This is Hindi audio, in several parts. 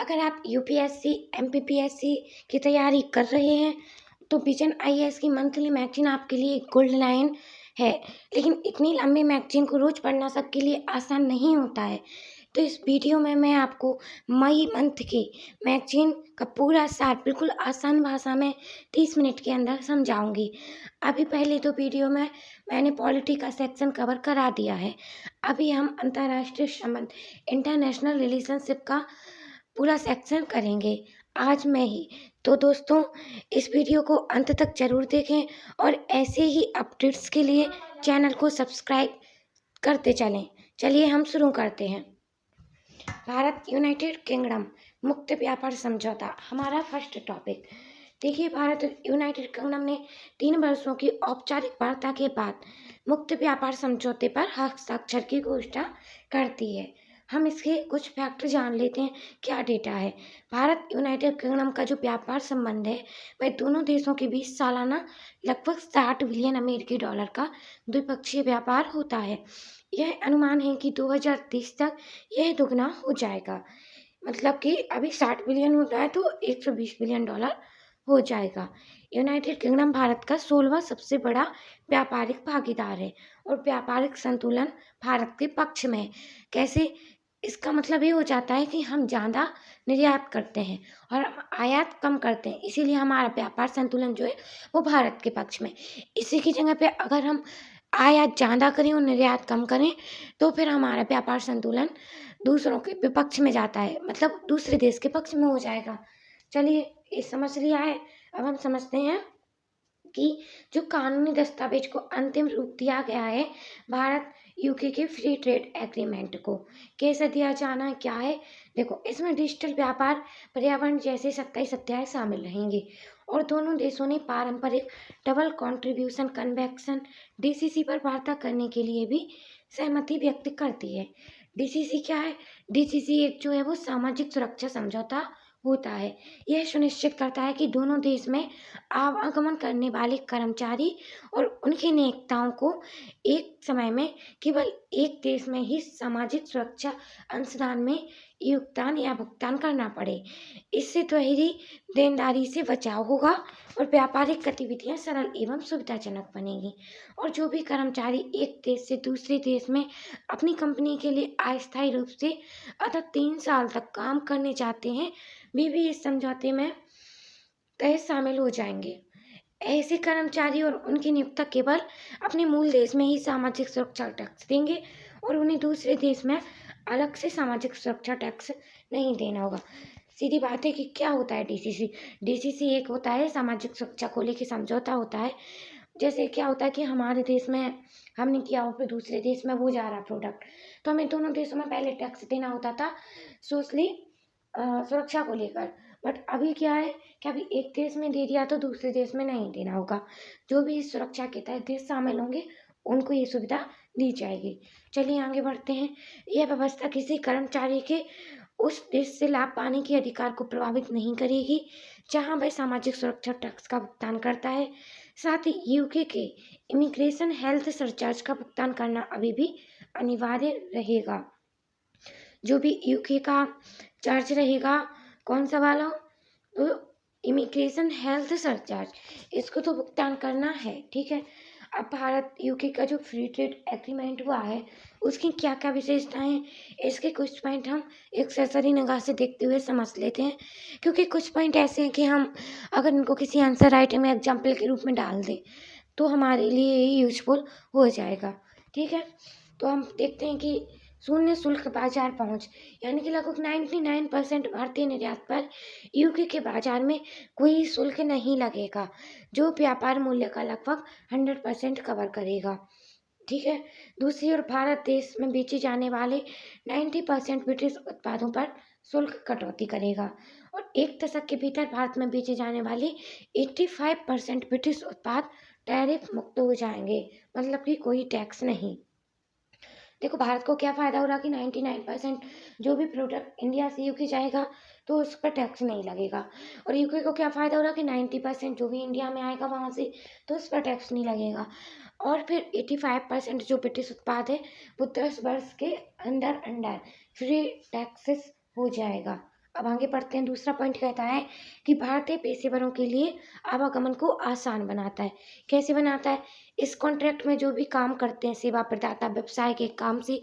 अगर आप यूपीएससी एमपीपीएससी की तैयारी कर रहे हैं तो विजन आईएएस की मंथली मैगजीन आपके लिए एक गोल्ड लाइन है। लेकिन इतनी लंबी मैगजीन को रोज पढ़ना सबके लिए आसान नहीं होता है। तो इस वीडियो में मैं आपको मई मंथ की मैगजीन का पूरा सार बिल्कुल आसान भाषा में 30 मिनट के अंदर समझाऊंगी। अभी पहले तो वीडियो में मैंने पॉलिटी का सेक्शन कवर करा दिया है। अभी हम अंतर्राष्ट्रीय संबंध इंटरनेशनल रिलेशनशिप का पूरा सेक्शन करेंगे आज मैं ही। तो दोस्तों, इस वीडियो को अंत तक जरूर देखें और ऐसे ही अपडेट्स के लिए चैनल को सब्सक्राइब करते चलें। चलिए हम शुरू करते हैं। भारत यूनाइटेड किंगडम मुक्त व्यापार समझौता हमारा फर्स्ट टॉपिक। देखिए, भारत और यूनाइटेड किंगडम ने 3 वर्षों की औपचारिक वार्ता के बाद मुक्त व्यापार समझौते पर हस्ताक्षर की घोषणा करती है। हम इसके कुछ फैक्टर जान लेते हैं, क्या डेटा है। भारत यूनाइटेड किंगडम का जो व्यापार संबंध है वह दोनों देशों के बीच सालाना लगभग 60 बिलियन अमेरिकी डॉलर का द्विपक्षीय व्यापार होता है। यह अनुमान है कि 2030 तक यह दुगना हो जाएगा। मतलब कि अभी 60 बिलियन होता है तो 120 बिलियन डॉलर हो जाएगा। यूनाइटेड किंगडम भारत का 16वां सबसे बड़ा व्यापारिक भागीदार है और व्यापारिक संतुलन भारत के पक्ष में है। कैसे? इसका मतलब ये हो जाता है कि हम ज़्यादा निर्यात करते हैं और हम आयात कम करते हैं, इसीलिए हमारा व्यापार संतुलन जो है वो भारत के पक्ष में। इसी की जगह पे अगर हम आयात ज़्यादा करें और निर्यात कम करें तो फिर हमारा व्यापार संतुलन दूसरों के विपक्ष में जाता है, मतलब दूसरे देश के पक्ष में हो जाएगा। चलिए, ये समझ लिया है। अब हम समझते हैं कि जो कानूनी दस्तावेज को अंतिम रूप दिया गया है भारत यूके के फ्री ट्रेड एग्रीमेंट को, कैसे दिया जाना है, क्या है। देखो, इसमें डिजिटल व्यापार, पर्यावरण जैसे 27 अध्याय शामिल रहेंगे और दोनों देशों ने पारंपरिक डबल कंट्रीब्यूशन कन्वेंशन डीसीसी पर वार्ता करने के लिए भी सहमति व्यक्त करती है। डीसीसी क्या है? डीसीसी एक जो है वो सामाजिक सुरक्षा समझौता होता है। यह सुनिश्चित करता है कि दोनों देश में आवागमन करने वाले कर्मचारी और उनके नियोक्ताओं को एक समय में केवल एक देश में ही सामाजिक सुरक्षा अंशदान में योगदान या भुगतान करना पड़े। इससे दोहरी देनदारी से बचाव होगा और व्यापारिक गतिविधियां सरल एवं सुविधाजनक बनेगी। और जो भी कर्मचारी एक देश से दूसरे देश में अपनी कंपनी के लिए अस्थायी रूप से अतः 3 साल तक काम करने चाहते हैं, वे भी इस समझौते में तय शामिल हो जाएंगे। ऐसे कर्मचारी और उनके नियोक्ता केवल अपने मूल देश में ही सामाजिक सुरक्षा टैक्स देंगे और उन्हें दूसरे देश में अलग से सामाजिक सुरक्षा टैक्स नहीं देना होगा। सीधी बात है कि क्या होता है डीसीसी? डीसीसी एक होता है सामाजिक सुरक्षा को लेकर समझौता होता है। जैसे क्या होता है कि हमारे देश में हमने किया और फिर दूसरे देश में वो जा रहा प्रोडक्ट, तो हमें दोनों देशों में पहले टैक्स देना होता था सोशली सुरक्षा को लेकर। बट अभी क्या है कि अभी एक देश में दे दिया तो दूसरे देश में नहीं देना होगा। जो भी इस सुरक्षा के तहत देश शामिल होंगे उनको ये सुविधा दी जाएगी। चलिए आगे बढ़ते हैं। यह व्यवस्था किसी कर्मचारी के उस देश से लाभ पाने के अधिकार को प्रभावित नहीं करेगी जहां वह सामाजिक सुरक्षा टैक्स का भुगतान करता है। साथ ही यूके के इमिग्रेशन हेल्थ सरचार्ज का भुगतान करना अभी भी अनिवार्य रहेगा। जो भी यूके का चार्ज रहेगा, कौन सा वाला? तो इमिग्रेशन हेल्थ सरचार्ज, इसको तो भुगतान करना है, ठीक है। अब भारत यूके का जो फ्री ट्रेड एग्रीमेंट हुआ है उसकी क्या क्या विशेषताएं हैं, इसके कुछ पॉइंट हम एक सरसरी निगाह से देखते हुए समझ लेते हैं। क्योंकि कुछ पॉइंट ऐसे हैं कि हम अगर इनको किसी आंसर राइटिंग में एग्जाम्पल के रूप में डाल दें तो हमारे लिए ये यूजफुल हो जाएगा, ठीक है। तो हम देखते हैं कि शून्य शुल्क बाजार पहुंच, यानी कि लगभग 99% भारतीय निर्यात पर यूके के बाजार में कोई शुल्क नहीं लगेगा, जो व्यापार मूल्य का लगभग 100% कवर करेगा, ठीक है। दूसरी ओर भारत देश में बेचे जाने वाले 90% ब्रिटिश उत्पादों पर शुल्क कटौती करेगा और एक दशक के भीतर भारत में बेचे जाने वाले 85% ब्रिटिश उत्पाद टैरिफ मुक्त हो जाएंगे, मतलब कि कोई टैक्स नहीं। देखो, भारत को क्या फ़ायदा हो रहा कि 99% जो भी प्रोडक्ट इंडिया से यूके जाएगा तो उस पर टैक्स नहीं लगेगा, और यूके को क्या फ़ायदा हो रहा कि 90% जो भी इंडिया में आएगा वहाँ से तो उस पर टैक्स नहीं लगेगा। और फिर 85% जो ब्रिटिश उत्पाद है वो 10 वर्ष के अंदर अंदर फ्री टैक्सेस हो जाएगा। अब आगे बढ़ते हैं। दूसरा पॉइंट कहता है कि भारतीय पेशेवरों के लिए आवागमन को आसान बनाता है। कैसे बनाता है? इस कॉन्ट्रैक्ट में जो भी काम करते हैं सेवा प्रदाता, व्यवसाय के काम से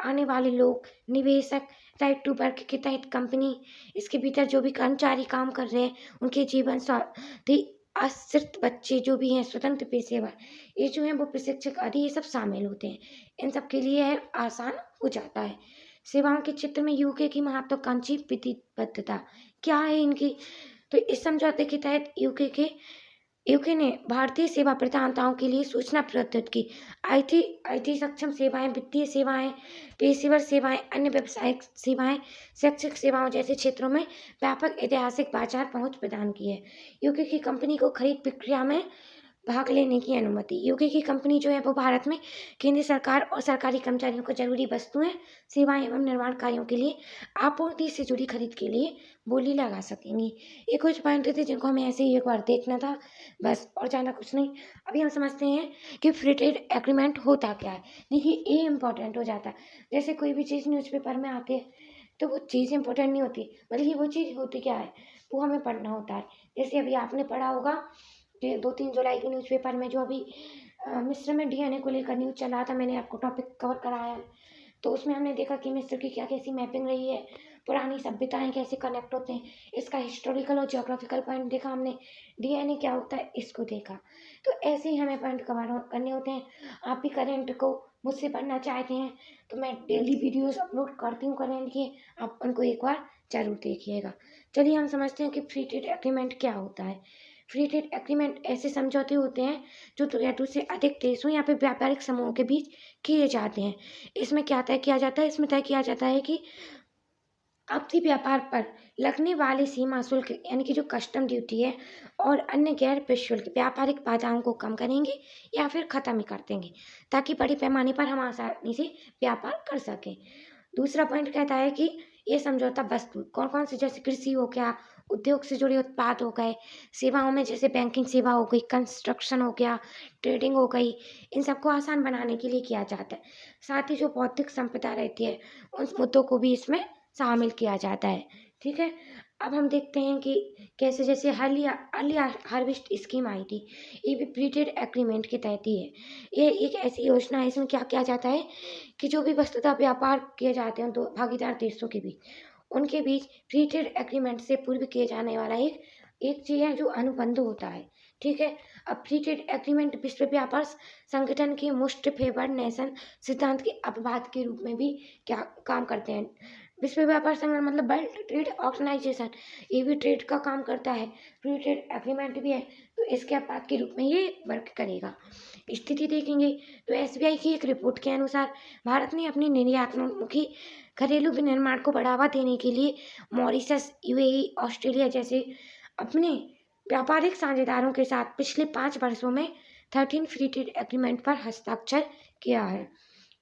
आने वाले लोग, निवेशक, राइट टू वर्क के तहत कंपनी, इसके भीतर जो भी कर्मचारी काम कर रहे हैं, उनके जीवन साथी, आश्रित बच्चे जो भी हैं, स्वतंत्र पेशेवर, ये जो हैं वो प्रशिक्षक आदि ये सब शामिल होते हैं। इन सब के लिए है आसान हो जाता है। सेवाओं के क्षेत्र में यूके की महत्वाकांक्षी प्रतिबद्धता क्या है इनकी? तो इस समझौते के तहत यूके ने भारतीय सेवा प्रदाताओं के लिए सूचना प्रौद्योगिकी, आईटी सक्षम सेवाएं, वित्तीय सेवाएं, पेशेवर सेवाएं, अन्य व्यावसायिक सेवाएं, शैक्षिक सेवाओं जैसे क्षेत्रों में व्यापक ऐतिहासिक बाजार पहुंच प्रदान की है। यूके की कंपनी को खरीद प्रक्रिया में भाग लेने की अनुमति। यूके की कंपनी जो है वो भारत में केंद्र सरकार और सरकारी कर्मचारियों को जरूरी वस्तुएं, सेवाएं एवं निर्माण कार्यों के लिए आपूर्ति से जुड़ी खरीद के लिए बोली लगा सकेंगी। ये कुछ पॉइंट थे जिनको हमें ऐसे ही एक बार देखना था, बस, और ज़्यादा कुछ नहीं। अभी हम समझते हैं कि फ्री ट्रेड एग्रीमेंट होता क्या है। देखिए, ये इम्पोर्टेंट हो जाता है। जैसे कोई भी चीज़ न्यूज़पेपर में आती है तो वो चीज़ इंपॉर्टेंट नहीं होती, बल्कि वो चीज़ होती क्या है वो हमें पढ़ना होता है। जैसे अभी आपने पढ़ा होगा कि 2-3 जुलाई के न्यूज़पेपर में जो अभी मिस्र में डीएनए को लेकर न्यूज़ चला था, मैंने आपको टॉपिक कवर कराया है। तो उसमें हमने देखा कि मिस्र की क्या कैसी मैपिंग रही है, पुरानी सभ्यताएं कैसे कनेक्ट होते हैं, इसका हिस्टोरिकल और जियोग्राफिकल पॉइंट देखा हमने, डीएनए क्या होता है इसको देखा। तो ऐसे ही हमें पॉइंट कवर करने होते हैं। आप भी करेंट को मुझसे पढ़ना चाहते हैं तो मैं डेली वीडियोस अपलोड करती हूँ करेंट की, आप उनको एक बार जरूर देखिएगा। चलिए हम समझते हैं कि फ्री ट्रेड एग्रीमेंट क्या होता है। फ्री ट्रेड एग्रीमेंट ऐसे समझौते होते हैं जो दो या दो से अधिक देशों या फिर व्यापारिक समूहों के बीच किए जाते हैं। इसमें क्या तय किया जाता है? इसमें तय किया जाता है कि आपसी व्यापार पर लगने वाले सीमा शुल्क यानी कि जो कस्टम ड्यूटी है और अन्य गैर प्रशुल्क व्यापारिक बाधाओं को कम करेंगे या फिर खत्म ही कर देंगे, ताकि बड़े पैमाने पर हम आसानी से व्यापार कर सकें। दूसरा पॉइंट कहता है कि ये समझौता वस्तु कौन कौन से, जैसे कृषि हो गया, उद्योग से जुड़े उत्पाद हो गए, सेवाओं में जैसे बैंकिंग सेवा हो गई, कंस्ट्रक्शन हो गया, ट्रेडिंग हो गई, इन सबको आसान बनाने के लिए किया जाता है। साथ ही जो बौद्धिक संपदा रहती है उन मुद्दों को भी इसमें शामिल किया जाता है। ठीक है, अब हम देखते हैं कि कैसे, जैसे अर्ली हार्वेस्ट स्कीम आई थी, ये भी फ्री ट्रेड एग्रीमेंट के तहत ही है। ये एक ऐसी योजना है, इसमें क्या किया जाता है कि जो भी वस्तुतः व्यापार किए जाते हैं दो भागीदार देशों के बीच, उनके बीच फ्री ट्रेड एग्रीमेंट से पूर्व किए जाने वाला एक एक चीज़ है जो अनुबंध होता है। ठीक है, अब फ्री ट्रेड एग्रीमेंट विश्व व्यापार संगठन के मोस्ट फेवर्ड नेशन सिद्धांत के अपवाद के रूप में भी क्या काम करते हैं। विश्व व्यापार संगठन मतलब वर्ल्ड ट्रेड ऑर्गेनाइजेशन, ये भी ट्रेड का काम करता है, फ्री ट्रेड एग्रीमेंट भी है, तो इसके अपवाद के रूप में ये वर्क करेगा। स्थिति देखेंगे तो एसबीआई की एक रिपोर्ट के अनुसार भारत ने अपनी निर्यातोन्मुखी घरेलू विनिर्माण को बढ़ावा देने के लिए मॉरिशस, यूएई, ऑस्ट्रेलिया जैसे अपने व्यापारिक साझेदारों के साथ पिछले 5 वर्षों में 13 फ्री ट्रेड एग्रीमेंट पर हस्ताक्षर किया है।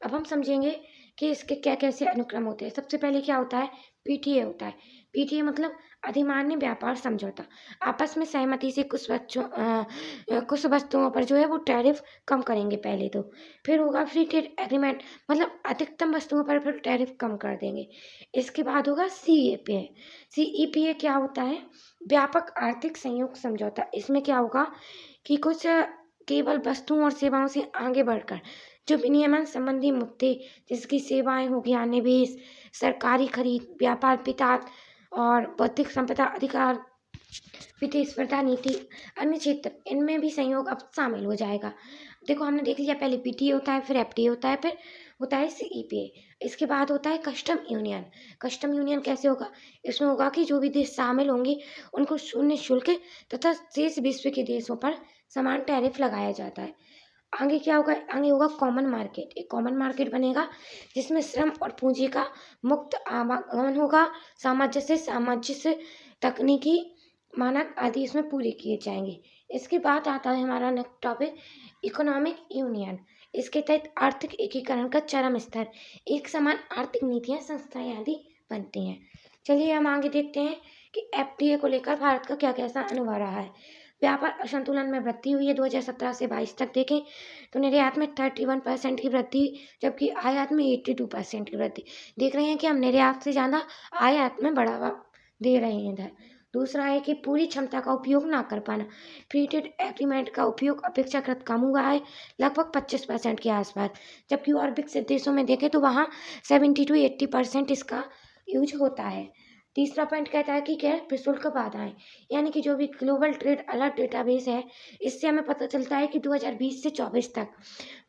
अब हम समझेंगे कि इसके क्या कैसे अनुक्रम होते हैं। सबसे पहले क्या होता है? पीटीए होता है। पीटीए मतलब अधिमान्य व्यापार समझौता, आपस में सहमति से कुछ वस्तुओं पर जो है वो टैरिफ कम करेंगे पहले तो। फिर होगा फ्री ट्रेड एग्रीमेंट, मतलब अधिकतम वस्तुओं पर फिर टैरिफ कम कर देंगे। इसके बाद होगा सीईपीए। सीईपीए क्या होता है? व्यापक आर्थिक सहयोग समझौता। इसमें क्या होगा कि कुछ केवल वस्तुओं और सेवाओं से आगे बढ़कर जो विनियमन संबंधी मुद्दे, जिसकी सेवाएं हो गया, निवेश, सरकारी खरीद, व्यापार पितात और बौद्धिक संपदा अधिकार, प्रतिस्पर्धा नीति, अन्य क्षेत्र, इनमें भी सहयोग अब शामिल हो जाएगा। देखो, हमने देख लिया, पहले पीटीए होता है, फिर एफटीए होता है, फिर होता है सीईपीए। इसके बाद होता है कस्टम यूनियन। कस्टम यूनियन कैसे होगा? इसमें होगा कि जो भी देश शामिल होंगे उनको शून्य शुल्क तथा शेष विश्व के देशों पर समान टैरिफ लगाया जाता है। आगे क्या होगा? आगे होगा कॉमन मार्केट। एक कॉमन मार्केट बनेगा जिसमें श्रम और पूंजी का मुक्त आवागमन होगा, सामंजस्य, तकनीकी मानक आदि इसमें पूरे किए जाएंगे। इसके बाद आता है हमारा नेक्स्ट टॉपिक, इकोनॉमिक यूनियन। इसके तहत आर्थिक एकीकरण का चरम स्तर, एक समान आर्थिक नीतियां, संस्थाएं आदि बनती हैं। चलिए हम आगे देखते हैं कि एफटीए को लेकर भारत का क्या कैसा अनुभव रहा है। व्यापार असंतुलन में वृद्धि हुई है 2017 से 22 तक देखें तो निर्यात में 31% की वृद्धि, जबकि आयात में 82% की वृद्धि। देख रहे हैं कि हम निर्यात से ज़्यादा आयात में बढ़ावा दे रहे हैं इधर। दूसरा है कि पूरी क्षमता का उपयोग ना कर पाना। फ्री ट्रेड एग्रीमेंट का उपयोग अपेक्षाकृत कम हुआ है, लगभग 25% के आसपास, जबकि और विकसित देशों में देखें तो वहाँ 70 to 80% इसका यूज होता है। तीसरा पॉइंट कहता है कि गैर प्रशुल्क बाधाएं, यानी कि जो भी ग्लोबल ट्रेड अलर्ट डेटाबेस है, इससे हमें पता चलता है कि 2020 से 24 तक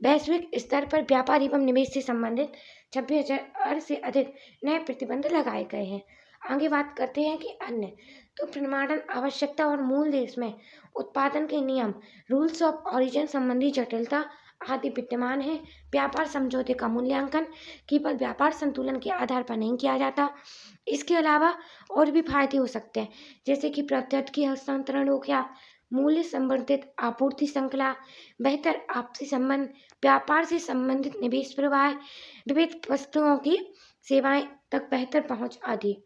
वैश्विक स्तर पर व्यापार एवं निवेश से संबंधित 26,000 से अधिक नए प्रतिबंध लगाए गए हैं। आगे बात करते हैं कि अन्य तो प्रमाणन आवश्यकता और मूल देश में उत्पादन के नियम, रूल्स ऑफ ऑरिजिन संबंधी जटिलता आदि विद्यमान है। व्यापार समझौते का मूल्यांकन केवल व्यापार संतुलन के आधार पर नहीं किया जाता। इसके अलावा और भी फायदे हो सकते हैं, जैसे कि प्रौद्योगिकी हस्तांतरण हो गया, मूल्य संवर्धित आपूर्ति श्रृंखला, बेहतर आपसी संबंध, व्यापार से संबंधित निवेश प्रवाह, विविध वस्तुओं की सेवाएं तक बेहतर पहुंच आदि।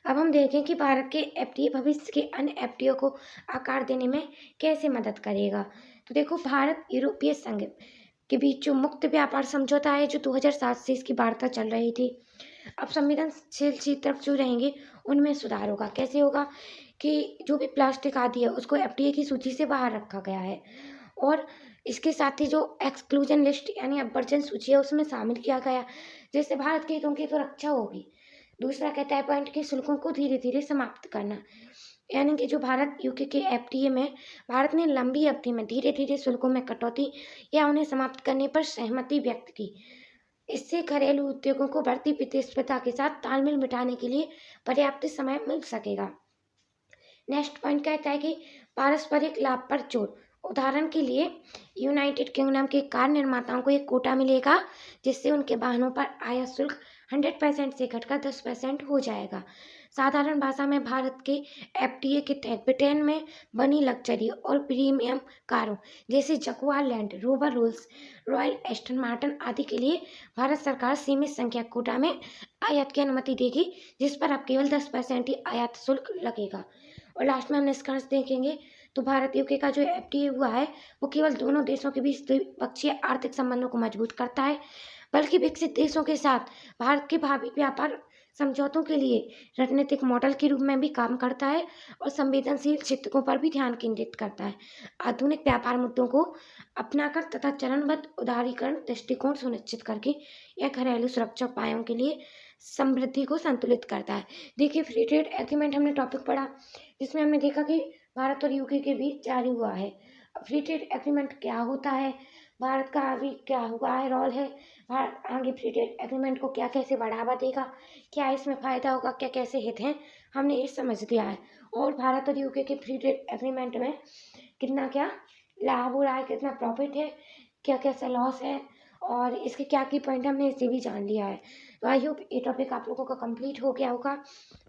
अब हम देखें कि भारत के एफटीए भविष्य के अन्य एफटीओ को आकार देने में कैसे मदद करेगा। तो देखो, भारत यूरोपीय संघ के बीच जो मुक्त व्यापार समझौता है, जो 2007 से इसकी वार्ता चल रही थी, अब संवेदनशील क्षेत्र जो रहेंगे उनमें सुधार होगा। कैसे होगा कि जो भी प्लास्टिक आदि है उसको एफटीए की सूची से बाहर रखा गया है, और इसके साथ ही जो एक्सक्लूजन लिस्ट यानी अपवर्जन सूची है उसमें शामिल किया गया, जिससे भारत के हितों की तो रक्षा होगी। दूसरा कहता है पॉइंट कि शुल्कों को धीरे धीरे समाप्त करना, यानी कि जो भारत यूके के एफटीए में भारत ने लंबी अवधि में धीरे धीरे शुल्कों में कटौती या उन्हें समाप्त करने पर सहमति व्यक्त की। इससे घरेलू उद्योगों को बढ़ती प्रतिस्पर्धा के साथ तालमेल बिठाने के लिए पर्याप्त समय मिल सकेगा। नेक्स्ट पॉइंट कहता है कि पारस्परिक लाभ पर जोर। उदाहरण के लिए यूनाइटेड किंगडम के कार निर्माताओं को एक कोटा मिलेगा, जिससे उनके वाहनों पर आयात शुल्क 100% से घटकर 10% हो जाएगा। साधारण भाषा में भारत के एफटीए के तहत ब्रिटेन में बनी लग्जरी और प्रीमियम कारों जैसे Jaguar Land Rover, Rolls Royal, Aston Martin आदि के लिए भारत सरकार सीमित संख्या कोटा में आयात की अनुमति देगी, जिस पर अब केवल 10% ही आयात शुल्क लगेगा। और लास्ट में हम निष्कर्ष देखेंगे तो भारत यूके का जो एफटीए हुआ है वो केवल दोनों देशों के बीच द्विपक्षीय आर्थिक संबंधों को मजबूत करता है, बल्कि विकसित देशों के साथ भारत के भावी व्यापार समझौतों के लिए रणनीतिक मॉडल के रूप में भी काम करता है और संवेदनशील क्षेत्रों पर भी ध्यान केंद्रित करता है। आधुनिक व्यापार मुद्दों को अपनाकर तथा चरणबद्ध उदारीकरण दृष्टिकोण सुनिश्चित करके यह घरेलू सुरक्षा उपायों के लिए समृद्धि को संतुलित करता है। देखिए, फ्री ट्रेड एग्रीमेंट हमने टॉपिक पढ़ा, जिसमें हमने देखा कि भारत और यूके के बीच जारी हुआ है। अब फ्री ट्रेड एग्रीमेंट क्या होता है, भारत का अभी क्या हुआ है, रोल है, भारत आगे फ्री ट्रेड एग्रीमेंट को क्या कैसे बढ़ावा देगा, क्या इसमें फ़ायदा होगा, क्या कैसे हित हैं, हमने ये समझ लिया है। और भारत और यूके के फ्री ट्रेड एग्रीमेंट में कितना क्या लाभ हो रहा है, कितना प्रॉफिट है, क्या कैसा लॉस है, और इसके क्या की पॉइंट हमने इसे भी जान लिया है। तो आई होप ये टॉपिक आप लोगों का कंप्लीट हो गया होगा।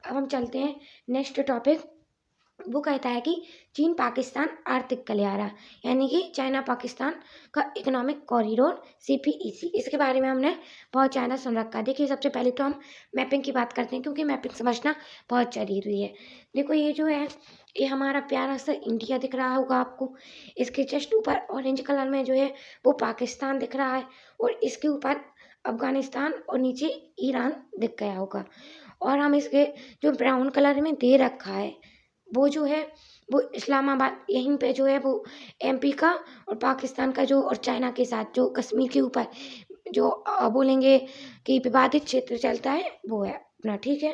अब हम चलते हैं नेक्स्ट टॉपिक। वो कहता है कि चीन पाकिस्तान आर्थिक गलियारा, यानी कि चाइना पाकिस्तान का इकोनॉमिक कॉरिडोर सीपीईसी, इसके बारे में हमने बहुत ज़्यादा सुन रखा है। देखिए, सबसे पहले तो हम मैपिंग की बात करते हैं, क्योंकि मैपिंग समझना बहुत जरूरी है। देखो, ये जो है ये हमारा प्यारा सा इंडिया दिख रहा होगा आपको, इसके जस्ट ऊपर ऑरेंज कलर में जो है वो पाकिस्तान दिख रहा है, और इसके ऊपर अफगानिस्तान और नीचे ईरान दिख गया होगा। और हम इसके जो ब्राउन कलर में दे रखा है वो जो है वो इस्लामाबाद, यहीं पे जो है वो एमपी का और पाकिस्तान का जो और चाइना के साथ जो कश्मीर के ऊपर जो बोलेंगे कि विवादित क्षेत्र चलता है वो है अपना, ठीक है।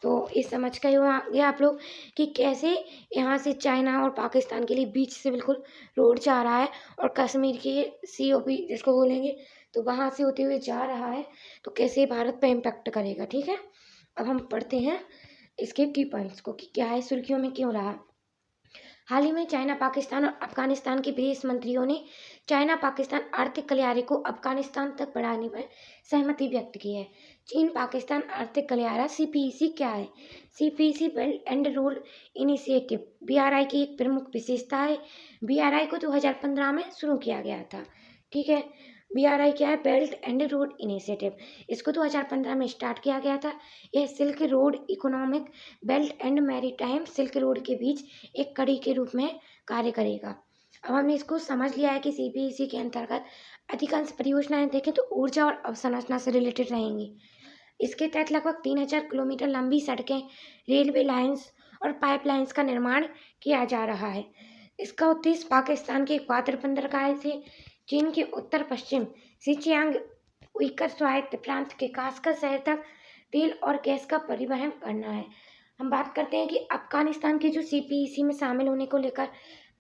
तो ये समझ गए हो आगे आप लोग कि कैसे यहाँ से चाइना और पाकिस्तान के लिए बीच से बिल्कुल रोड जा रहा है, और कश्मीर के सीओपी जिसको बोलेंगे तो वहाँ से होते हुए जा रहा है, तो कैसे भारत पे इम्पैक्ट करेगा, ठीक है। अब हम पढ़ते हैं इसके की पॉइंट्स को कि क्या है, सुर्खियों में क्यों रहा। हाल ही में चाइना पाकिस्तान और अफगानिस्तान के विदेश मंत्रियों ने चाइना पाकिस्तान आर्थिक गलियारे को अफगानिस्तान तक बढ़ाने पर सहमति व्यक्त की है। चीन पाकिस्तान आर्थिक गलियारा सीपीईसी क्या है? CPEC belt and road initiative BRI की एक प्रमुख विशेषता है। बीआरआई को 2015 में शुरू किया गया था, ठीक है। बीआरआई क्या है? बेल्ट एंड रोड इनिशिएटिव, इसको 2015 में स्टार्ट किया गया था। यह silk road economic belt and maritime silk road के बीच एक कड़ी के रूप में कार्य करेगा। अब हमने इसको समझ लिया है कि सीपीईसी के अंतर्गत अधिकांश परियोजनाएं देखें तो ऊर्जा और अवसंरचना से रिलेटेड रहेंगी। इसके तहत लगभग 3000 किलोमीटर लंबी सड़कें, रेलवे लाइन्स और पाइपलाइन्स का निर्माण किया जा रहा है। इसका उद्देश्य पाकिस्तान के ग्वादर बंदरगाह से चीन के उत्तर पश्चिम सिंचियांग उइगर स्वायत्त प्रांत के कास्कर शहर तक तेल और गैस का परिवहन करना है। हम बात करते हैं कि अफगानिस्तान के जो CPEC में शामिल होने को लेकर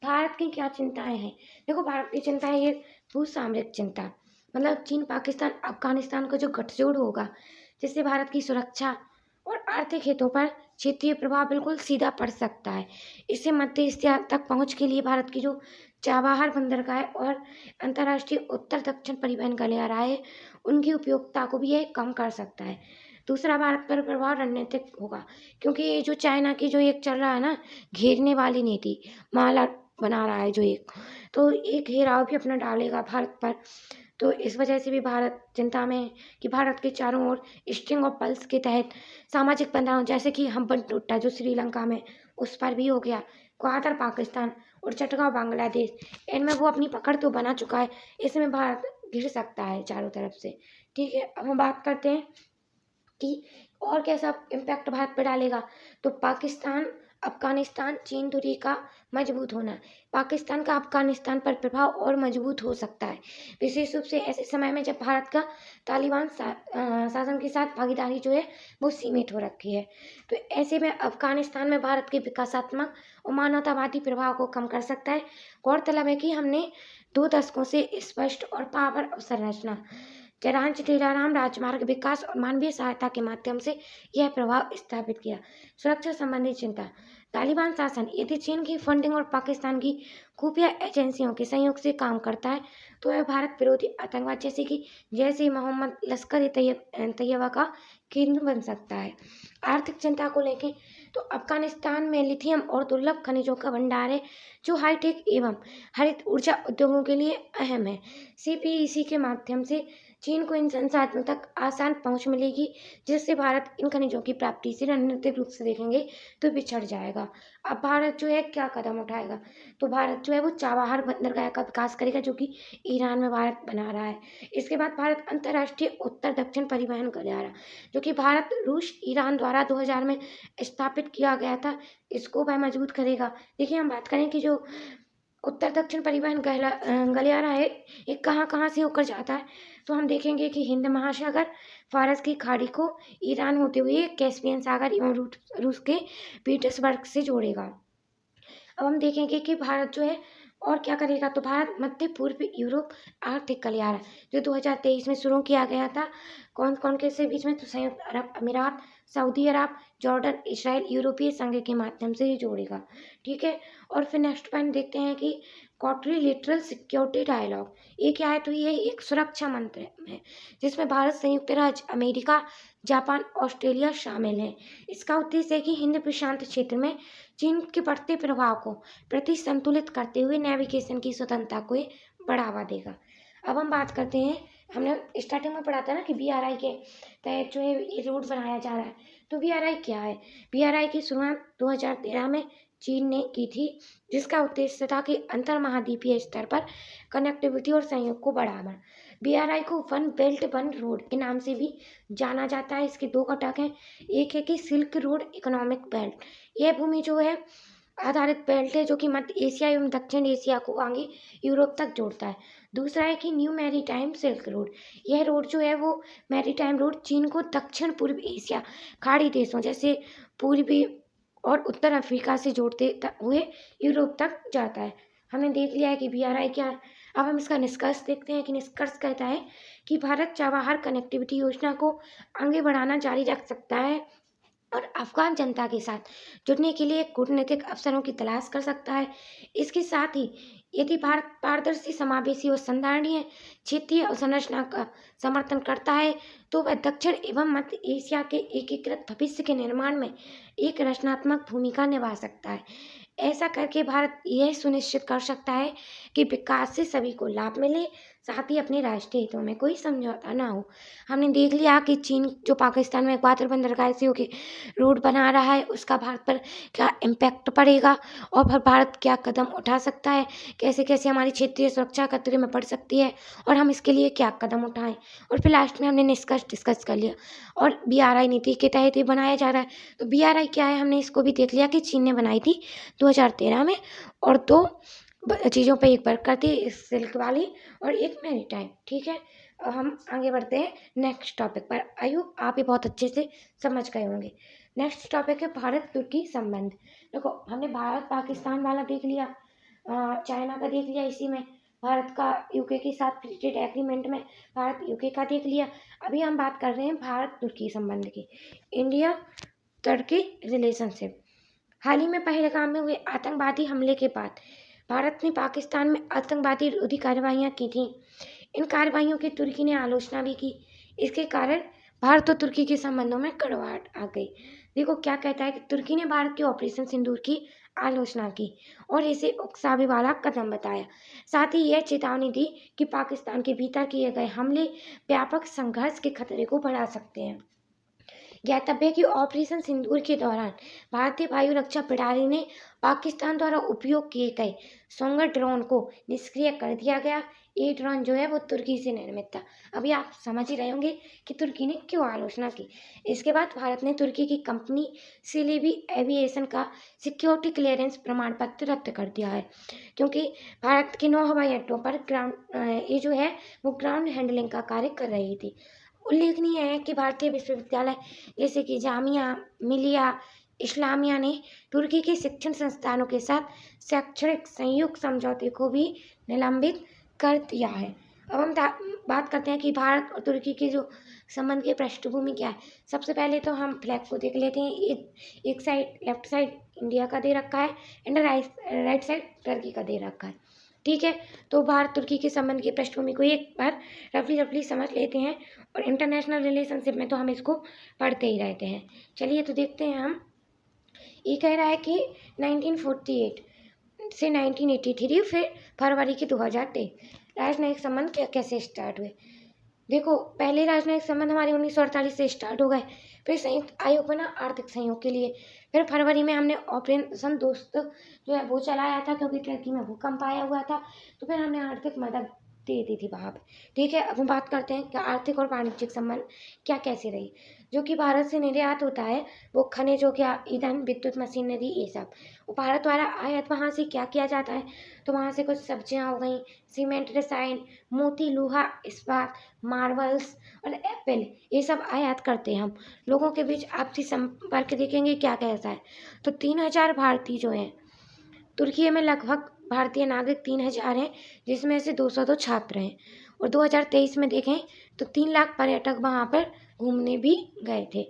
भारत की क्या चिंताएं हैं। देखो, भारत की चिंता है ये भूसामरिक चिंता, मतलब चीन, पाकिस्तान, अफगानिस्तान का जो गठजोड़ होगा, जिससे भारत की सुरक्षा और आर्थिक हितों पर क्षेत्रीय प्रभाव बिल्कुल सीधा पड़ सकता है। इससे मध्य एशिया तक पहुंच के लिए भारत की जो चाबहार बंदरगाह और अंतर्राष्ट्रीय उत्तर दक्षिण परिवहन गलियारा है, उनकी उपयोगिता को भी यह कम कर सकता है। दूसरा, भारत पर प्रभाव रणनीतिक होगा, क्योंकि ये जो चाइना की जो एक चल रहा है ना, घेरने वाली नीति, माला बना रहा है जो एक, तो एक घेराव भी अपना डालेगा भारत पर। तो इस वजह से भी भारत चिंता में है कि भारत के चारों ओर स्ट्रिंग और पल्स के तहत सामाजिक बंधन, जैसे कि हम्बनटोटा जो श्रीलंका में, उस पर भी हो गया, ग्वादर पाकिस्तान और चटगांव बांग्लादेश, इनमें वो अपनी पकड़ तो बना चुका है, इसमें भारत घिर सकता है चारों तरफ से। ठीक है, अब हम बात करते हैं कि और कैसा इम्पैक्ट भारत पर डालेगा। तो पाकिस्तान, अफगानिस्तान, चीन दूरी का मजबूत होना, पाकिस्तान का अफगानिस्तान पर प्रभाव और मजबूत हो सकता है, विशेष रूप से ऐसे समय में जब भारत का तालिबान शासन के साथ भागीदारी जो है वो सीमित हो रखी है। तो ऐसे में अफगानिस्तान में भारत के विकासात्मक और मानवतावादी प्रभाव को कम कर सकता है। गौरतलब है कि हमने 2 दशकों से स्पष्ट और पावर अवसंरचना, जरांज लीलाराम राजमार्ग विकास और मानवीय सहायता के माध्यम से यह प्रभाव स्थापित किया। सुरक्षा संबंधी चिंता, तालिबान शासन यदि चीन की फंडिंग और पाकिस्तान की खुफिया एजेंसियों के सहयोग से काम करता है, तो वह भारत विरोधी आतंकवाद जैसे कि जैश ए मोहम्मद, लश्कर ए तैयबा का केंद्र बन सकता है। आर्थिक चिंता को लेकर, तो अफगानिस्तान में लिथियम और दुर्लभ खनिजों का भंडार है, जो हाईटेक एवं हरित ऊर्जा उद्योगों के लिए अहम है। CPEC के माध्यम से चीन को इन संसाधनों तक आसान पहुंच मिलेगी, जिससे भारत इन खनिजों की प्राप्ति से रणनीतिक रूप से देखेंगे तो पिछड़ जाएगा। अब भारत जो है क्या कदम उठाएगा, तो भारत जो है वो चाबहार बंदरगाह का विकास करेगा, जो कि ईरान में भारत बना रहा है। इसके बाद भारत अंतर्राष्ट्रीय उत्तर दक्षिण परिवहन गलियारा, जो कि भारत, रूस, ईरान द्वारा 2000 में स्थापित किया गया था, इसको वह मजबूत करेगा। देखिए, हम बात करें कि जो उत्तर दक्षिण परिवहन गलियारा है, ये कहाँ कहाँ से होकर जाता है, तो हम देखेंगे कि हिंद महासागर, फारस की खाड़ी को ईरान होते हुए कैस्पियन सागर एवं रूस के पीटर्सबर्ग से जोड़ेगा। अब हम देखेंगे कि भारत जो है और क्या करेगा, तो भारत मध्य पूर्व यूरोप आर्थिक गलियारा जो 2023 में शुरू किया गया था, कौन कौन के से बीच में, तो संयुक्त अरब अमीरात, सऊदी अरब, जॉर्डन, इसराइल, यूरोपीय संघ के माध्यम से ये जोड़ेगा। ठीक है, और फिर नेक्स्ट पॉइंट देखते हैं कि क्वाड्रिलेटरल सिक्योरिटी डायलॉग, ये क्या है, तो ये एक सुरक्षा मंत्र है, जिसमें भारत, संयुक्त राज्य अमेरिका, जापान, ऑस्ट्रेलिया शामिल हैं। इसका उद्देश्य है कि हिंद प्रशांत क्षेत्र में चीन के बढ़ते प्रभाव को प्रति संतुलित करते हुए नेविगेशन की स्वतंत्रता को ये बढ़ावा देगा। अब हम बात करते हैं, हमने स्टार्टिंग में पढ़ा था ना कि BRI के तहत जो है ये रोड बनाया जा रहा है। तो BRI क्या है? BRI की शुरुआत 2013 में चीन ने की थी, जिसका उद्देश्य था कि अंतर महाद्वीपीय स्तर पर कनेक्टिविटी और सहयोग को बढ़ावा। BRI को वन बेल्ट वन रोड के नाम से भी जाना जाता है। इसके 2 घटक हैं, एक है कि सिल्क रोड इकोनॉमिक बेल्ट, यह भूमि जो है आधारित बेल्ट है, जो कि मध्य एशिया एवं दक्षिण एशिया को आगे यूरोप तक जोड़ता है। दूसरा है कि न्यू मैरीटाइम सिल्क रोड, यह रोड जो है वो मैरीटाइम रोड चीन को दक्षिण पूर्व एशिया खाड़ी देशों जैसे पूर्वी और उत्तर अफ्रीका से जोड़ते हुए यूरोप तक जाता है। हमने देख लिया है कि BRI क्या है। अब हम इसका निष्कर्ष देखते हैं कि निष्कर्ष कहता है कि भारत चाबहार कनेक्टिविटी योजना को आगे बढ़ाना जारी रख सकता है और अफगान जनता के साथ जुड़ने के लिए कूटनीतिक अवसरों की तलाश कर सकता है। इसके साथ ही यदि भारत पारदर्शी, समावेशी और संधारणीय क्षेत्रीय अवसंरचना का समर्थन करता है, तो वह दक्षिण एवं मध्य एशिया के एकीकृत भविष्य के निर्माण में एक रचनात्मक भूमिका निभा सकता है। ऐसा करके भारत यह सुनिश्चित कर सकता है कि विकास से सभी को लाभ मिले, साथ ही अपने राष्ट्रीय हितों में कोई समझौता ना हो। हमने देख लिया कि चीन जो पाकिस्तान में ग्वादर बंदरगाह से होकर रोड बना रहा है, उसका भारत पर क्या इम्पैक्ट पड़ेगा और फिर भारत क्या कदम उठा सकता है, कैसे कैसे हमारी क्षेत्रीय सुरक्षा खतरे में पड़ सकती है और हम इसके लिए क्या कदम उठाएं। और फिर लास्ट में हमने निष्कर्ष डिस्कस कर लिया। और BRI नीति के तहत ये बनाया जा रहा है। तो BRI क्या है, हमने इसको भी देख लिया कि चीन ने बनाई थी 2013 में, और 2 चीज़ों पे एक वर्क करती है, सिल्क वाली और एक मैरीटाइम। ठीक है, अब हम आगे बढ़ते हैं नेक्स्ट टॉपिक पर। आई होप आप ये बहुत अच्छे से समझ गए होंगे। नेक्स्ट टॉपिक है भारत तुर्की संबंध। देखो, हमने भारत पाकिस्तान वाला देख लिया, चाइना का देख लिया, इसी में भारत का यूके के साथ फ्री ट्रेड एग्रीमेंट में भारत यूके का देख लिया। अभी हम बात कर रहे हैं भारत तुर्की संबंध की, इंडिया तुर्की रिलेशनशिप। हाल ही में पहलगाम में हुए आतंकवादी हमले के बाद भारत ने पाकिस्तान में आतंकवादी विरोधी कार्रवाइयाँ की थी। इन कार्रवाइयों की तुर्की ने आलोचना भी की। इसके कारण भारत और तुर्की के संबंधों में कड़वाहट आ गई। देखो क्या कहता है कि तुर्की ने भारत के ऑपरेशन सिंदूर की आलोचना की और इसे उकसावे वाला कदम बताया। साथ ही यह चेतावनी दी कि पाकिस्तान के भीतर किए गए हमले व्यापक संघर्ष के खतरे को बढ़ा सकते हैं। ज्ञातव्य है कि ऑपरेशन सिंदूर के दौरान भारतीय वायु रक्षा प्रणाली ने पाकिस्तान द्वारा उपयोग किए गए सोंगर ड्रोन को निष्क्रिय कर दिया गया। ये ड्रोन जो है वो तुर्की से निर्मित था। अभी आप समझ ही रहे होंगे कि तुर्की ने क्यों आलोचना की। इसके बाद भारत ने तुर्की की कंपनी सिलेबी एविएशन का सिक्योरिटी क्लियरेंस प्रमाण पत्र रद्द कर दिया है, क्योंकि भारत के 9 हवाई अड्डों पर ये जो है वो ग्राउंड हैंडलिंग का कार्य कर रही थी। उल्लेखनीय है कि भारतीय विश्वविद्यालय जैसे कि जामिया मिलिया इस्लामिया ने तुर्की के शिक्षण संस्थानों के साथ शैक्षणिक संयुक्त समझौते को भी निलंबित कर दिया है। अब हम बात करते हैं कि भारत और तुर्की के जो संबंध की पृष्ठभूमि क्या है। सबसे पहले तो हम फ्लैग को देख लेते हैं। एक साइड लेफ्ट साइड इंडिया का दे रखा है एंड राइट साइड टर्की का दे रखा है। ठीक है, तो भारत तुर्की के संबंध की पृष्ठभूमि को एक बार रफली समझ लेते हैं, और इंटरनेशनल रिलेशनशिप में तो हम इसको पढ़ते ही रहते हैं। चलिए तो देखते हैं हम। ये कह रहा है कि 1948 से 1983 फिर फरवरी के 2023 राजनयिक संबंध कैसे स्टार्ट हुए। देखो, पहले राजनयिक संबंध हमारे 1948 से स्टार्ट हो गए, फिर संयुक्त आयोग बना आर्थिक सहयोग के लिए, फिर फरवरी में हमने ऑपरेशन दोस्त जो है वो चलाया था, क्योंकि टर्की में भूकंप आया हुआ था, तो फिर हमने आर्थिक मदद दे दी थी वहाँ पे। ठीक है, अब हम बात करते हैं कि आर्थिक और वाणिज्यिक संबंध क्या कैसे रही। जो कि भारत से निर्यात होता है वो खनिज हो गया, ईंधन, विद्युत, मशीनरी, ये सब। और भारत द्वारा आयात वहाँ से क्या किया जाता है, तो वहाँ से कुछ सब्जियाँ हो गई, सीमेंट, रसायन, मोती, लोहा, इस्पात, मार्बल्स और एप्पल, ये सब आयात करते हैं हम। लोगों के बीच आपसी संपर्क देखेंगे क्या कैसा है, तो 3000 भारतीय जो हैं तुर्की में, लगभग भारतीय नागरिक 3000 हैं, जिसमें से 200 तो छात्र हैं। और 2023 में देखें तो 3 लाख पर्यटक वहाँ पर घूमने भी गए थे।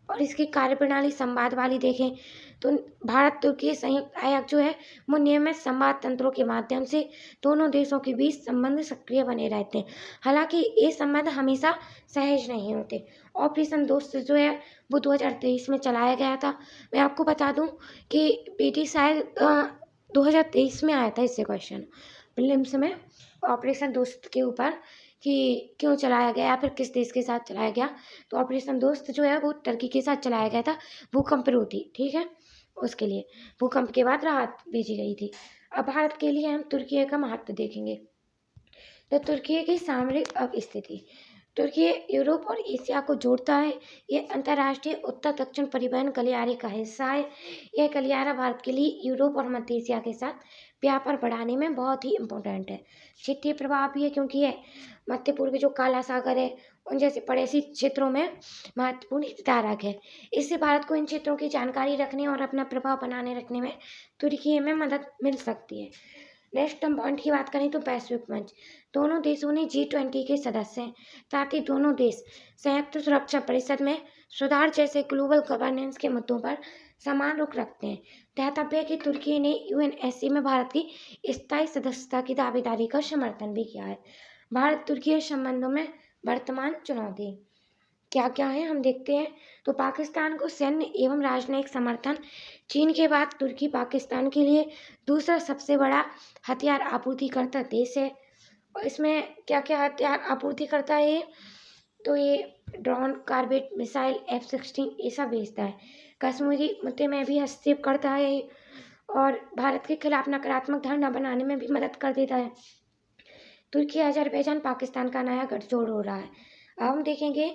और इसकी कार्यप्रणाली संवाद वाली देखें तो भारत तुर्की संयुक्त आयोग जो है वो नियमित संवाद तंत्रों के माध्यम से दोनों देशों के बीच संबंध सक्रिय बने रहते हैं। हालांकि ये संबंध हमेशा सहज नहीं होते। ऑपरेशन दोस्त जो है वो 2023 में चलाया गया था। मैं आपको बता दूं कि पीटी शायद 2023 में आया था इससे क्वेश्चन प्रीलिम्स में, ऑपरेशन दोस्त के ऊपर कि क्यों चलाया गया या फिर किस देश के साथ चलाया गया। तो ऑपरेशन दोस्त जो है वो टर्की के साथ चलाया गया था, भूकंप रोधी। ठीक है, उसके लिए भूकंप के बाद राहत भेजी गई थी। अब भारत के लिए हम तुर्की का महत्व देखेंगे। तो तुर्की की सामरिक स्थिति, तुर्की यूरोप और एशिया को जोड़ता है। यह अंतर्राष्ट्रीय उत्तर दक्षिण परिवहन गलियारे का हिस्सा है। यह गलियारा भारत के लिए यूरोप और मध्य एशिया के साथ व्यापार बढ़ाने में बहुत ही इम्पोर्टेंट है। क्षेत्रीय प्रभाव भी है, क्योंकि यह मध्य पूर्व जो काला सागर है उन जैसे पड़ोसी क्षेत्रों में महत्वपूर्ण हितधारक है। इससे भारत को इन क्षेत्रों की जानकारी रखने और अपना प्रभाव बनाने रखने में तुर्की में मदद मिल सकती है। नेक्स्ट हम पॉइंट की बात करें तो वैश्विक मंच, दोनों देशों ने G20 के सदस्य हैं। साथ ही दोनों देश संयुक्त सुरक्षा परिषद में सुधार जैसे ग्लोबल गवर्नेंस के मुद्दों पर समान रुख रखते हैं। ध्यातव्य है कि तुर्की ने UNSC में भारत की स्थायी सदस्यता की दावेदारी का समर्थन भी किया है। भारत तुर्की संबंधों में वर्तमान चुनौती क्या क्या है हम देखते हैं। तो पाकिस्तान को सैन्य एवं राजनयिक समर्थन, चीन के बाद तुर्की पाकिस्तान के लिए दूसरा सबसे बड़ा हथियार आपूर्तिकर्ता देश है। और इसमें क्या क्या हथियार आपूर्ति करता है, तो ये ड्रोन, कार्बेट, मिसाइल, F-16 ये सब भेजता है। कश्मीरी मुद्दे में भी हस्तक्षेप करता है और भारत के खिलाफ नकारात्मक धारणा बनाने में भी मदद कर देता है। तुर्की, अज़रबैजान, पाकिस्तान का नया गठजोड़ हो रहा है। अब हम देखेंगे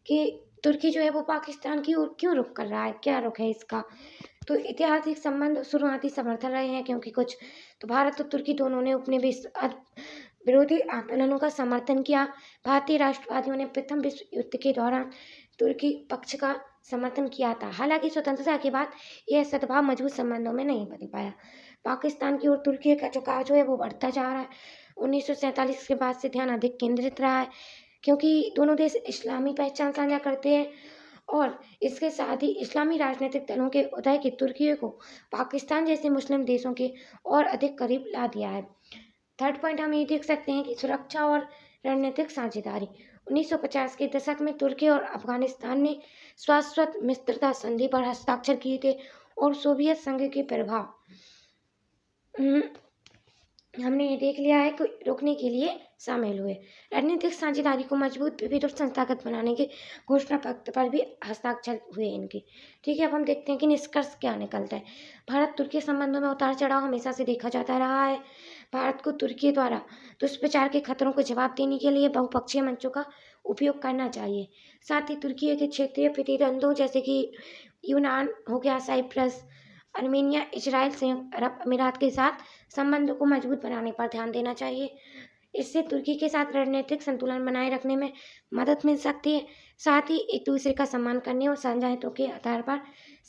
कि तुर्की जो है वो पाकिस्तान की ओर क्यों रुख कर रहा है, क्या रुख है इसका। तो ऐतिहासिक संबंध शुरुआती समर्थन रहे हैं, क्योंकि कुछ तो भारत और तुर्की दोनों ने उपनिवेशवाद विरोधी आंदोलनों का समर्थन किया। भारतीय राष्ट्रवादियों ने प्रथम विश्व युद्ध के दौरान तुर्की पक्ष का समर्थन किया था। हालांकि स्वतंत्रता के बाद यह सद्भाव मजबूत संबंधों में नहीं बदल पाया। पाकिस्तान की ओर तुर्की का झुकाव जो है वो बढ़ता जा रहा है। 1947 के बाद से ध्यान अधिक केंद्रित रहा है, क्योंकि दोनों देश इस्लामी पहचान साझा करते हैं और इसके साथ ही इस्लामी राजनीतिक दलों के उदय की तुर्की को पाकिस्तान जैसे मुस्लिम देशों के और अधिक करीब ला दिया है। थर्ड पॉइंट हम ये देख सकते हैं कि सुरक्षा और रणनीतिक साझेदारी। 1950 के दशक में तुर्की और अफगानिस्तान ने शाश्वत मित्रता संधि पर हस्ताक्षर किए थे और सोवियत संघ के प्रभाव हमने ये देख लिया है कि रोकने के लिए शामिल हुए। रणनीतिक साझेदारी को मजबूत, विविध और संस्थागत बनाने के घोषणा पत्र पर भी हस्ताक्षर हुए इनके। ठीक है, अब हम देखते हैं कि निष्कर्ष क्या निकलता है। भारत तुर्की संबंधों में उतार चढ़ाव हमेशा से देखा जाता रहा है। भारत को तुर्की द्वारा दुष्प्रचार के खतरों को जवाब देने के लिए बहुपक्षीय मंचों का उपयोग करना चाहिए। साथ ही तुर्की के क्षेत्रीय प्रतिद्वंद्वों जैसे कि यूनान हो गया, साइप्रस, अर्मेनिया, इजराइल, संयुक्त अरब अमीरात के साथ संबंधों को मजबूत बनाने पर ध्यान देना चाहिए। इससे तुर्की के साथ रणनीतिक संतुलन बनाए रखने में मदद मिल सकती है। साथ ही एक दूसरे का सम्मान करने और साझा हितों के आधार पर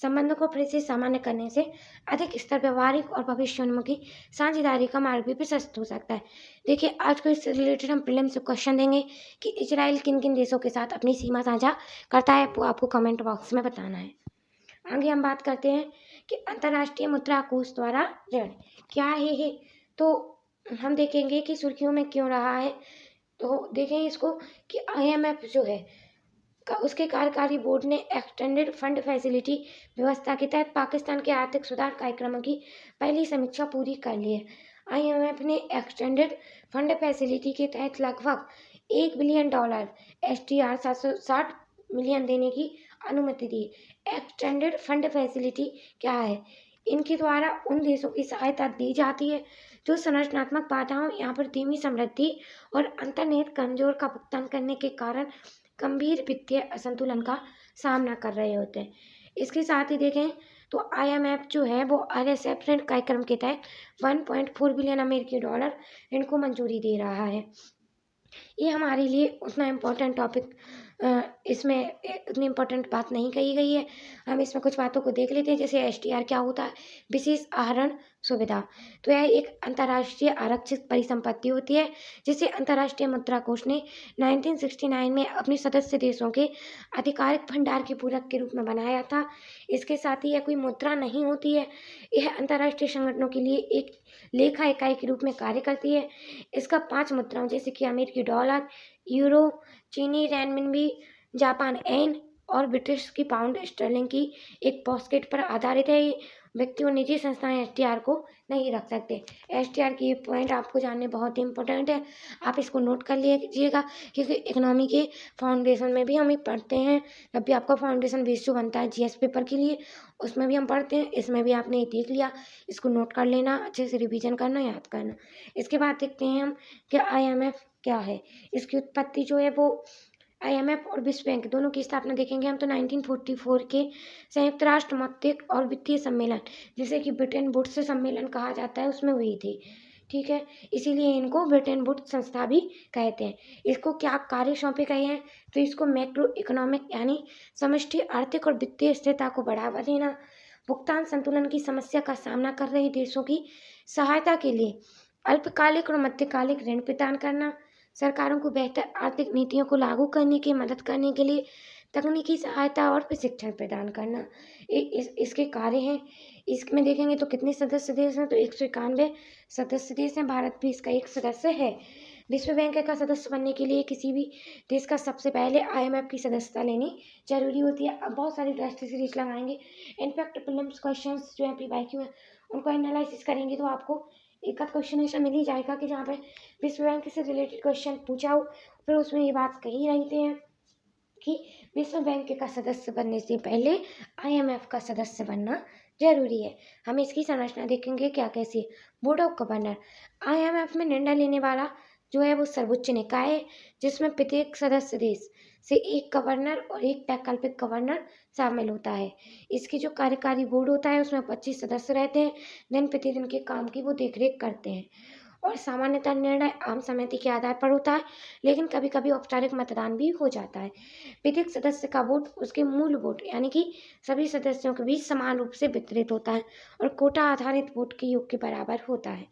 संबंधों को फिर से सामान्य करने से अधिक स्तर व्यवहारिक और भविष्योन्मुखी साझेदारी का मार्ग भी प्रशस्त हो सकता है। देखिए, आज को इससे रिलेटेड हम प्रीलिम से क्वेश्चन देंगे कि इजराइल किन किन देशों के साथ अपनी सीमा साझा करता है, वो आपको कमेंट बॉक्स में बताना है। आगे हम बात करते हैं कि अंतर्राष्ट्रीय मुद्रा कोष द्वारा ऋण क्या है। तो हम देखेंगे कि सुर्खियों में क्यों रहा है। तो देखेंगे इसको कि IMF जो है उसके कार्यकारी बोर्ड ने एक्सटेंडेड फंड फैसिलिटी व्यवस्था के तहत पाकिस्तान के आर्थिक सुधार कार्यक्रमों की पहली समीक्षा पूरी कर ली है। IMF ने एक्सटेंडेड फंड फैसिलिटी के तहत लगभग $1 बिलियन SDR 760 मिलियन देने की अनुमति दी। एक्सटेंडेड फंड फैसिलिटी क्या है? इनके द्वारा उन देशों की सहायता दी जाती है जो संरचनात्मक बाधाओं या फिर धीमी समृद्धि और अंतर्निहित कमजोर का भुगतान करने के कारण गंभीर वित्तीय असंतुलन का सामना कर रहे होते हैं। इसके साथ ही देखें तो IMF जो है वो RSF ऋण कार्यक्रम के तहत $1.4 बिलियन अमेरिकी डॉलर ऋण को मंजूरी दे रहा है। ये हमारे लिए उतना इम्पोर्टेंट टॉपिक इसमें उतनी इम्पोर्टेंट बात नहीं कही गई है। हम इसमें कुछ बातों को देख लेते हैं, जैसे SDR क्या होता है, विशेष आहरण सुविधा। तो यह एक अंतर्राष्ट्रीय आरक्षित परिसंपत्ति होती है जिसे अंतर्राष्ट्रीय मुद्रा कोष ने 1969 में अपने सदस्य देशों के आधिकारिक भंडार के पूरक के रूप में बनाया था। इसके साथ ही यह कोई मुद्रा नहीं होती है, यह अंतर्राष्ट्रीय संगठनों के लिए एक लेखा इकाई के रूप में कार्य करती है। इसका 5 मुद्राओं जैसे कि अमेरिकी डॉलर, यूरो, चीनी रेनमिनबी, जापान येन और ब्रिटिश की पाउंड स्टर्लिंग की एक पॉस्केट पर आधारित है। ये व्यक्ति और निजी संस्थाएं SDR को नहीं रख सकते। SDR की ये पॉइंट आपको जानने बहुत ही इंपॉर्टेंट है, आप इसको नोट कर लीजिएगा, क्योंकि इकोनॉमी के फाउंडेशन में भी हम पढ़ते हैं। जब भी आपका फाउंडेशन बेस जो बनता है GS पेपर के लिए, उसमें भी हम पढ़ते हैं। इसमें भी आपने देख लिया, इसको नोट कर लेना, अच्छे से रिवीजन करना, याद करना। इसके बाद देखते हैं हम कि IMF क्या है। इसकी उत्पत्ति जो है वो IMF और विश्व बैंक दोनों की स्थापना देखेंगे हम तो 1944 के संयुक्त राष्ट्र मौद्रिक और वित्तीय सम्मेलन, जिसे कि ब्रिटेन वुड्स सम्मेलन कहा जाता है, उसमें हुई थी। ठीक है, इसीलिए इनको ब्रिटेन वुड्स संस्था भी कहते हैं। इसको क्या कार्य सौंपे गए हैं, तो इसको मैक्रो इकोनॉमिक यानी समष्टि आर्थिक और वित्तीय स्थिरता को बढ़ावा देना, भुगतान संतुलन की समस्या का सामना कर रहे देशों की सहायता के लिए अल्पकालिक और मध्यकालिक ऋण प्रदान करना, सरकारों को बेहतर आर्थिक नीतियों को लागू करने की मदद करने के लिए तकनीकी सहायता और प्रशिक्षण प्रदान करना। इसके कार्य हैं। इसमें देखेंगे तो कितने सदस्य देश हैं, तो 191 सदस्य देश हैं। भारत भी इसका एक सदस्य है। विश्व बैंक का सदस्य बनने के लिए किसी भी देश का सबसे पहले IMF की सदस्यता लेनी जरूरी होती है। अब बहुत सारी टेस्ट सीरीज लगाएंगे, इनफैक्ट प्रीलिम्स क्वेश्चंस जो है PYQ हैं उनको एनालिसिस करेंगे तो आपको एक आध क्वेश्चन ऐसा मिल ही जाएगा कि जहाँ पे विश्व बैंक से रिलेटेड क्वेश्चन पूछा हो, फिर उसमें ये बात कही रहते हैं। कि विश्व बैंक का सदस्य बनने से पहले IMF का सदस्य बनना जरूरी है। हम इसकी संरचना देखेंगे क्या कैसी है। बोर्ड ऑफ गवर्नर, IMF में निर्णय लेने वाला जो है वो सर्वोच्च निकाय है, जिसमें प्रत्येक सदस्य देश से एक गवर्नर और एक वैकल्पिक गवर्नर शामिल होता है। इसकी जो कार्यकारी बोर्ड होता है उसमें 25 सदस्य रहते हैं, दिन प्रतिदिन के काम की वो देखरेख करते हैं और सामान्यतः निर्णय आम सहमति के आधार पर होता है, लेकिन कभी कभी औपचारिक मतदान भी हो जाता है। प्रत्येक सदस्य का वोट उसके मूल वोट यानी कि सभी सदस्यों के बीच समान रूप से वितरित होता है और कोटा आधारित वोट के योग के बराबर होता है।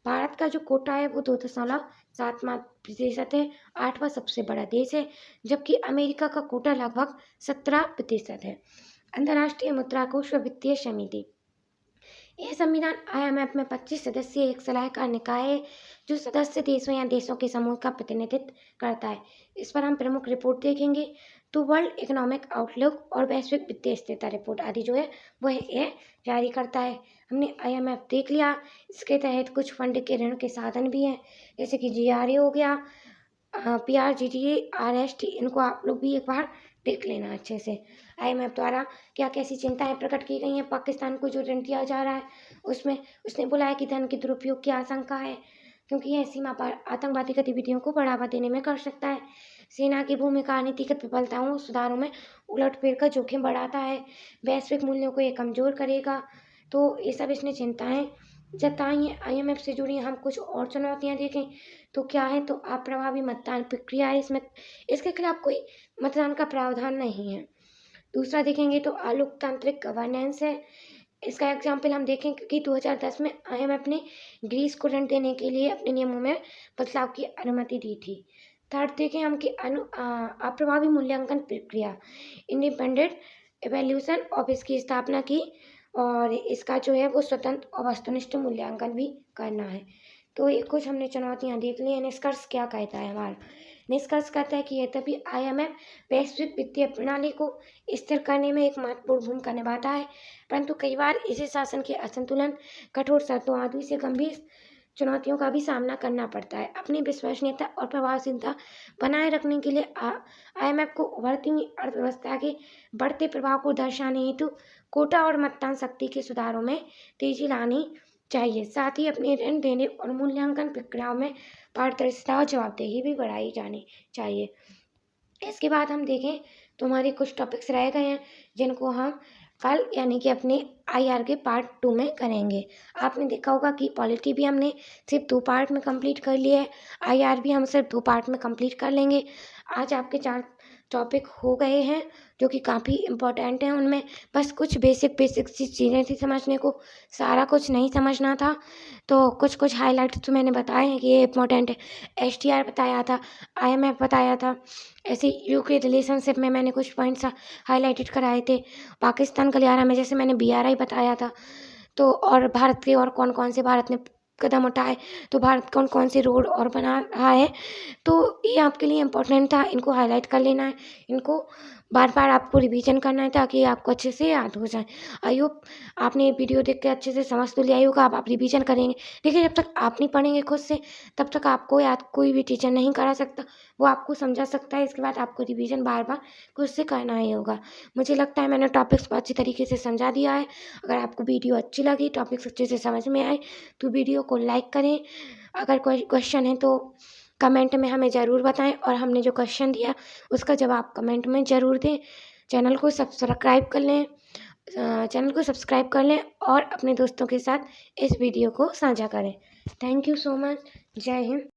भारत का जो कोटा है वो 2.7% है, 8वां सबसे बड़ा देश है, जबकि अमेरिका का कोटा लगभग 17% है। अंतर्राष्ट्रीय मुद्रा कोष व वित्तीय समिति, यह संविधान IMF में 25 सदस्यीय एक सलाहकार निकाय है जो सदस्य देशों या देशों के समूह का प्रतिनिधित्व करता है। इस पर हम प्रमुख रिपोर्ट देखेंगे तो वर्ल्ड इकोनॉमिक आउटलुक और वैश्विक वित्तीय स्थिरता रिपोर्ट आदि जो है वह यह जारी करता है। हमने IMF देख लिया। इसके तहत कुछ फंड के ऋण के साधन भी हैं, जैसे कि GRA हो गया, PRGT, RST, इनको आप लोग भी एक बार देख लेना अच्छे से। IMF द्वारा क्या कैसी चिंताएं प्रकट की गई हैं पाकिस्तान को जो ऋण दिया जा रहा है उसमें उसने बोला है कि धन के दुरुपयोग की आशंका है, क्योंकि यह सीमा पार आतंकवादी गतिविधियों को बढ़ावा देने में कर सकता है। सेना की भूमिका नीतिगत विफलताओं सुधारों में उलटफेर का जोखिम बढ़ाता है, वैश्विक मूल्यों को ये कमजोर करेगा। तो ये सब इसने चिंताएं जताई हैं। IMF से जुड़ी हम कुछ और चुनौतियां देखें तो क्या है, तो अप्रभावी मतदान प्रक्रिया है इसमें, इसके खिलाफ कोई मतदान का प्रावधान नहीं है। दूसरा देखेंगे तो अलोकतांत्रिक गवर्नेंस है। इसका एग्जाम्पल हम देखें क्योंकि 2010 में IMF ने ग्रीस को ऋण देने के लिए अपने नियमों में बदलाव की अनुमति दी थी। थर्ड देखें हम कि अप्रभावी मूल्यांकन प्रक्रिया, इंडिपेंडेंट एवेल्यूशन ऑफ इसकी स्थापना की और इसका जो है वो स्वतंत्र और वस्तुनिष्ठ मूल्यांकन भी करना है। तो ये कुछ हमने चुनौतियां देख ली हैं। निष्कर्ष क्या कहता है हमारा? निष्कर्ष कहता है कि यद्यपि IMF वैश्विक वित्तीय प्रणाली को स्थिर करने में एक महत्वपूर्ण भूमिका निभाता है, परंतु कई बार इसे शासन के असंतुलन, कठोर शर्तों आदि से गंभीर चुनौतियों का भी सामना करना पड़ता है। अपनी विश्वसनीयता और प्रभावशीलता बनाए रखने के लिए IMF को उभरती हुई अर्थव्यवस्था के बढ़ते प्रभाव को दर्शाने हेतु कोटा और मतदान शक्ति के सुधारों में तेजी लानी चाहिए। साथ ही अपने ऋण देने और मूल्यांकन प्रक्रियाओं में पारदर्शिता और जवाबदेही भी बढ़ाई जानी चाहिए। इसके बाद हम देखें तो हमारे कुछ टॉपिक्स रह गए हैं जिनको हम कल यानी कि अपने IR के पार्ट 2 में करेंगे। आपने देखा होगा कि पॉलिटी भी हमने सिर्फ 2 पार्ट में कंप्लीट कर लिया है, IR भी हम सिर्फ 2 पार्ट में कंप्लीट कर लेंगे। आज आपके 4 टॉपिक हो गए हैं जो कि काफ़ी इम्पोर्टेंट हैं। उनमें बस कुछ बेसिक सी चीज़ें थी समझने को, सारा कुछ नहीं समझना था। तो कुछ कुछ हाईलाइट तो मैंने बताए हैं कि ये इम्पोर्टेंट है। STR बताया था, IMF बताया था, ऐसे UK रिलेशनशिप में मैंने कुछ पॉइंट्स हाईलाइटेड कराए थे। पाकिस्तान गलियारा में जैसे मैंने BRI बताया था। तो और भारत के और कौन कौन से भारत ने कदम उठाए, तो भारत कौन कौन से रोड और बना रहा है, तो ये आपके लिए इम्पोर्टेंट था। इनको हाईलाइट कर लेना है, इनको बार बार आपको रिवीजन करना है ताकि आपको अच्छे से याद हो जाए। आई होप आपने ये वीडियो देख के अच्छे से समझ तो लिया ही होगा। अब आप रिवीजन करेंगे, देखिए जब तक आप नहीं पढ़ेंगे खुद से तब तक आपको याद कोई भी टीचर नहीं करा सकता, वो आपको समझा सकता है। इसके बाद आपको रिवीजन बार बार खुद से करना ही होगा। मुझे लगता है मैंने टॉपिक्स अच्छी तरीके से समझा दिया है। अगर आपको वीडियो अच्छी लगी, टॉपिक्स अच्छे से समझ में आए तो वीडियो को लाइक करें। अगर कोई क्वेश्चन है तो कमेंट में हमें ज़रूर बताएं और हमने जो क्वेश्चन दिया उसका जवाब कमेंट में ज़रूर दें। चैनल को सब्सक्राइब कर लें और अपने दोस्तों के साथ इस वीडियो को साझा करें। Thank you so much. जय हिंद।